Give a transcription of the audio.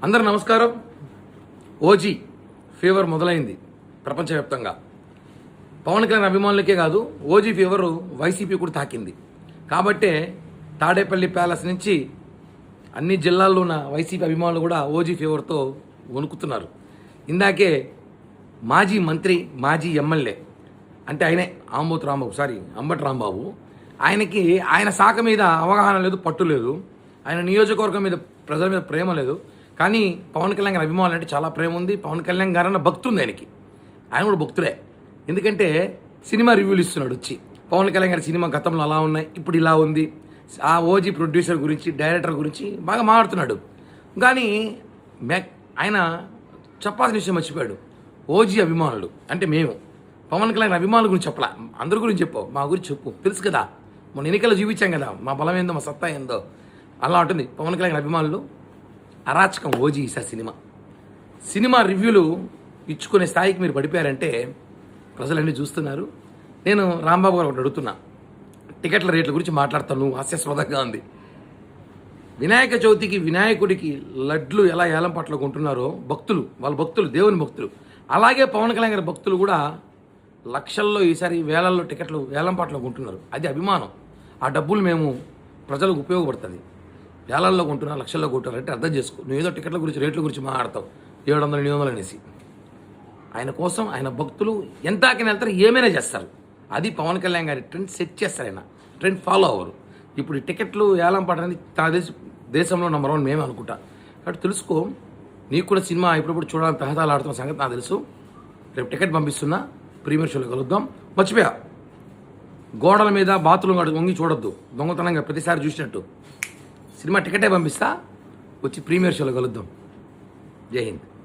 అందరూ నమస్కారం. OG fever మొదలైంది ప్రపంచవ్యాప్తంగా. పవన్ కళ్యాణ్ అభిమానులకే కాదు, ఓజీ ఫీవర్ వైసీపీ కూడా తాకింది. కాబట్టే తాడేపల్లి ప్యాలెస్ నుంచి అన్ని జిల్లాల్లో ఉన్న వైసీపీ అభిమానులు కూడా ఓజీ ఫీవర్తో వణుకుతున్నారు. ఇందాకే మాజీ మంత్రి, మాజీ ఎమ్మెల్యే అంటే ఆయనే అంబటి రాంబాబు, ఆయన శాఖ మీద అవగాహన లేదు, పట్టు లేదు. ఆయన నియోజకవర్గం మీద, ప్రజల మీద ప్రేమ లేదు. కానీ పవన్ కళ్యాణ్ గారి అభిమానులు అంటే చాలా ప్రేమ ఉంది. పవన్ కళ్యాణ్ గారు అన్న భక్తి ఉంది ఆయనకి. ఆయన కూడా భక్తుడే. ఎందుకంటే సినిమా రివ్యూలు ఇస్తున్నాడు వచ్చి. పవన్ కళ్యాణ్ గారి సినిమా గతంలో అలా ఉన్నాయి, ఇప్పుడు ఇలా ఉంది. ఆ ఓజీ ప్రొడ్యూసర్ గురించి, డైరెక్టర్ గురించి బాగా మాట్లాడుతున్నాడు. కానీ ఆయన చెప్పాల్సిన విషయం మర్చిపోయాడు. ఓజీ అభిమానులు అంటే మేము పవన్ కళ్యాణ్ అభిమానుల గురించి చెప్పలా, అందరి గురించి చెప్పు, మా గురించి చెప్పు. తెలుసు కదా, మొన్న ఎన్నికల్లో చూపించాం కదా మా బలం ఏందో, మా సత్తా ఏందో. అలా ఉంటుంది పవన్ కళ్యాణ్ అభిమానులు. అరాచకం ఓజీ ఈసారి సినిమా రివ్యూలు ఇచ్చుకునే స్థాయికి మీరు పడిపోయారంటే ప్రజలన్నీ చూస్తున్నారు. నేను రాంబాబు గారు ఒకటి అడుగుతున్నా, టికెట్ల రేట్ల గురించి మాట్లాడతాను. హాస్యాస్పదంగా ఉంది. వినాయక చవితికి వినాయకుడికి లడ్లు ఎలా ఏలం పట్ల కొంటున్నారో భక్తులు, వాళ్ళ భక్తులు, దేవుని భక్తులు, అలాగే పవన్ కళ్యాణ్ గారి భక్తులు కూడా లక్షల్లో, ఈసారి వేలల్లో టికెట్లు వేలం పాటలో కొంటున్నారు. అది అభిమానం. ఆ డబ్బులు మేము ప్రజలకు ఉపయోగపడుతుంది. వేలల్లో కొంటున్నా, లక్షల్లో కొంటున్నారు అంటే అర్థం చేసుకో. నువ్వు ఏదో టికెట్ల గురించి, రేట్ల గురించి మాట్లాడతావు, 700 800 అనేసి. ఆయన కోసం ఆయన భక్తులు ఎంత ఆకిన వెళ్తారు, ఏమైనా చేస్తారు. అది పవన్ కళ్యాణ్ గారి ట్రెండ్ సెట్ చేస్తారు. ఆయన ట్రెండ్ ఫాలో అవ్వరు. ఇప్పుడు ఈ టికెట్లు ఏలం పాట అనేది దేశంలో నంబర్ 1 మేమే అనుకుంటా. కాబట్టి తెలుసుకో, నీకు కూడా సినిమా ఇప్పుడప్పుడు చూడాలని తహతాలు ఆడుతున్న సంగతి నాకు తెలుసు. రేపు టికెట్ పంపిస్తున్నా, ప్రీమియర్ షోలో కలుద్దాం. మర్చిపోయా, గోడల మీద బాతులు వంగి చూడొద్దు, దొంగతనంగా ప్రతిసారి చూసినట్టు. సినిమా టికెటే పంపిస్తా, వచ్చి ప్రీమియర్ షోలో కలుద్దాం. జై హింద్.